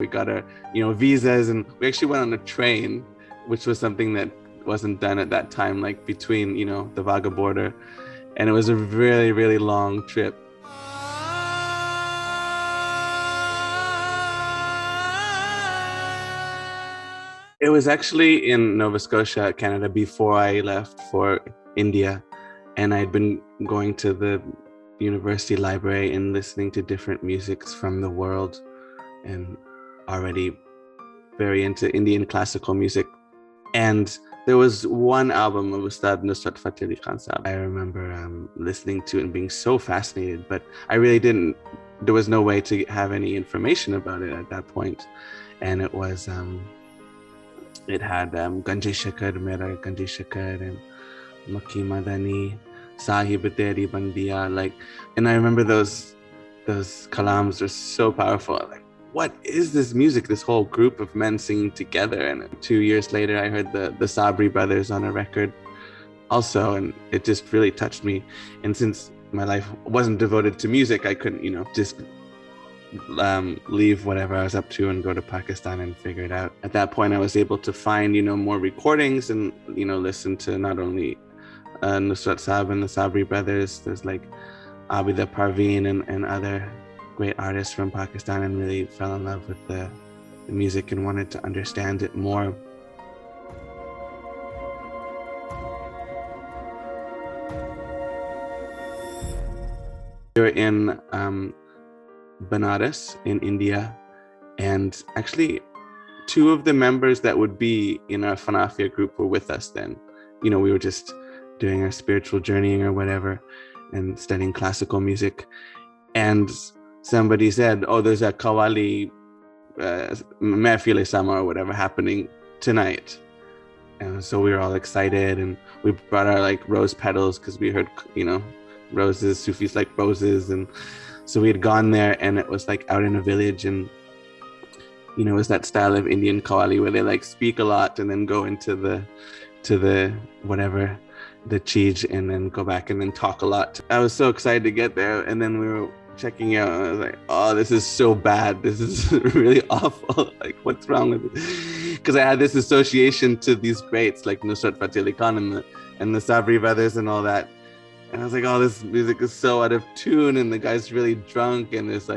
We got our, visas, and we actually went on a train, which was something that wasn't done at that time, like between, the Vaga border. And it was a really, really long trip. It was actually in Nova Scotia, Canada, before I left for India. And I'd been going to the university library and listening to different musics from the world, and already very into Indian classical music. And there was one album of Ustad Nusrat Fateh Ali Khan Sahab. I remember listening to it and being so fascinated, but I really didn't, there was no way to have any information about it at that point. And it was, it had Ganji Shakar, Mera Ganji Shakar, and Makki Madani, Sahib Teri Bandiya, and I remember those kalams were so powerful. Like, what is this music? This whole group of men singing together. And 2 years later, I heard the Sabri brothers on a record also, and it just really touched me. And since my life wasn't devoted to music, I couldn't, just leave whatever I was up to and go to Pakistan and figure it out. At that point, I was able to find, more recordings and, listen to not only Nusrat Sahib and the Sabri brothers. There's like Abida Parveen and other great artists from Pakistan, and really fell in love with the music and wanted to understand it more. We were in Banaras in India, and actually 2 of the members that would be in our Fanna-Fi-Allah group were with us then. We were just doing our spiritual journeying or whatever and studying classical music. And somebody said, oh, there's a Qawwali Mehfil Sama or whatever happening tonight. And so we were all excited, and we brought our rose petals because we heard, roses, Sufis like roses. And so we had gone there, and it was out in a village, and it was that style of Indian Qawwali where they speak a lot and then go into the whatever, the cheej, and then go back and then talk a lot. I was so excited to get there, and then we were checking out, and I was like, oh, this is so bad. This is really awful. What's wrong with it? Because I had this association to these greats like Nusrat Fateh Ali Khan and the Sabri brothers and all that. And I was like, oh, this music is so out of tune, and the guy's really drunk, and it's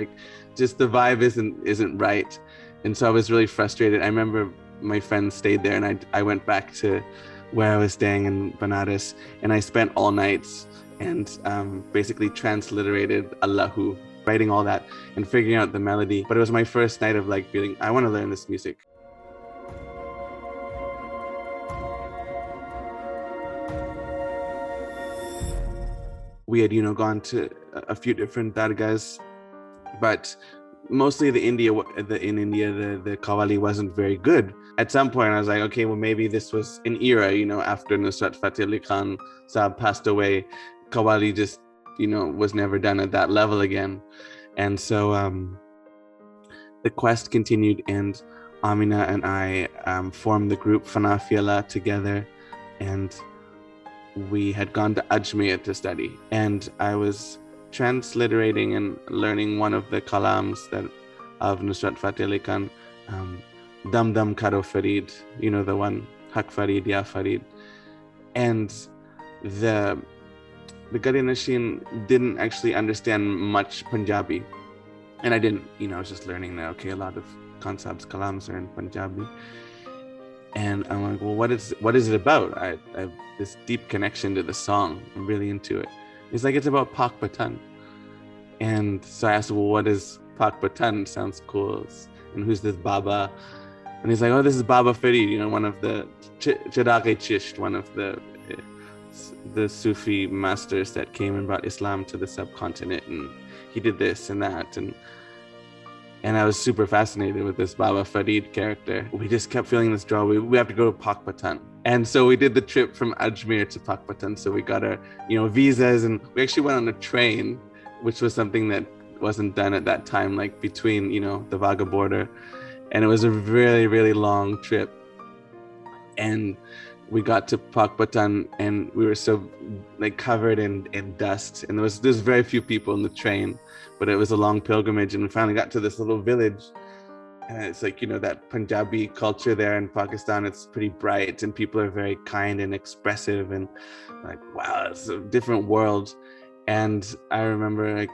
just the vibe isn't right. And so I was really frustrated. I remember my friend stayed there, and I went back to where I was staying in Banaras, and I spent all nights and basically transliterated Allahu, writing all that and figuring out the melody. But it was my first night of feeling, I want to learn this music. We had, gone to a few different dargahs, but mostly in India, the Qawwali wasn't very good. At some point, I was like, okay, well, maybe this was an era, after Nusrat Fateh Ali Khan Sahab passed away, Qawwali just, was never done at that level again. And so the quest continued, and Amina and I formed the group Fanna-Fi-Allah together, and we had gone to Ajmer to study. And I was transliterating and learning one of the kalams of Nusrat Fateh Ali Khan, Dam Dam Karo Farid, the one, Haq Farid, Ya Farid. And the Gadi Nashin didn't actually understand much Punjabi. And I didn't, I was just learning that, okay, a lot of Khan Sahab's kalams are in Punjabi. And I'm like, well, what is it about? I have this deep connection to the song. I'm really into it. He's like, it's about Pak Patan. And so I asked, well, what is Pak Patan? Sounds cool. And who's this Baba? And he's like, oh, this is Baba Farid, one of the Chirag-e Chisht, one of the Sufi masters that came and brought Islam to the subcontinent. And he did this and that. And I was super fascinated with this Baba Farid character. We just kept feeling this draw. We have to go to Pak Patan. And so we did the trip from Ajmer to Pak Patan. So we got our, visas, and we actually went on a train, which was something that wasn't done at that time, between, the Vaga border. And it was a really, really long trip. And we got to Pak Patan, and we were so covered in dust. And there's very few people in the train, but it was a long pilgrimage. And we finally got to this little village, And it's like, that Punjabi culture there in Pakistan, it's pretty bright and people are very kind and expressive, and like, wow, it's a different world. And I remember like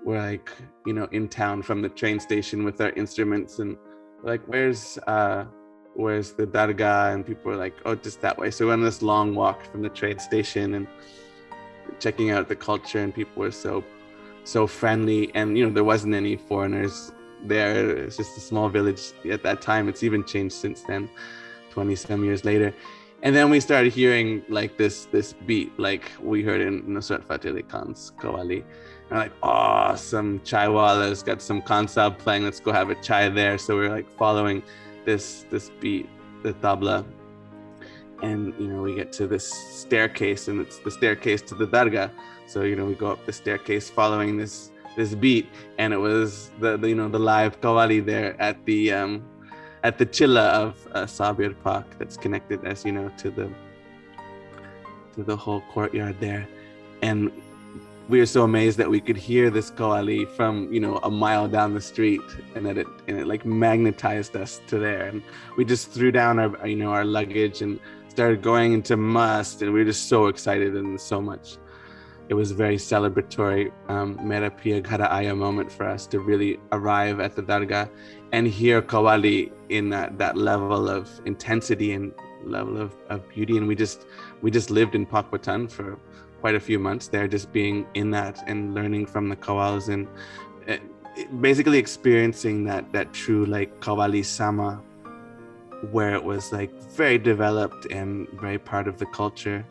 we're like, in town from the train station with our instruments, and we're like, where's the dargah? And people were like, oh, just that way. So we went on this long walk from the train station and checking out the culture, and people were so friendly, and there wasn't any foreigners there. It's just a small village at that time. It's even changed since then, 20 some years later. And then we started hearing like this beat, like we heard in Nusrat Fateh Ali Khan's Qawwali. And like, oh, some chai wala's got some khansab playing, let's go have a chai there. So we're like following this beat, the tabla, and we get to this staircase, and it's the staircase to the dargah. So we go up the staircase following this beat, and it was the live Qawwali there at the chilla of Sabir Park, that's connected, as to the whole courtyard there. And we were so amazed that we could hear this Qawwali from a mile down the street, and it like magnetized us to there. And we just threw down our luggage and started going into must, and we were just so excited, and so much. It was a very celebratory Mera Piya Ghara Aaya moment for us to really arrive at the dargah and hear Qawwali in that level of intensity and level of beauty. And we just lived in Pakwatan for quite a few months there, just being in that and learning from the Qawwals, and basically experiencing that true like Qawwali Sama, where it was like very developed and very part of the culture.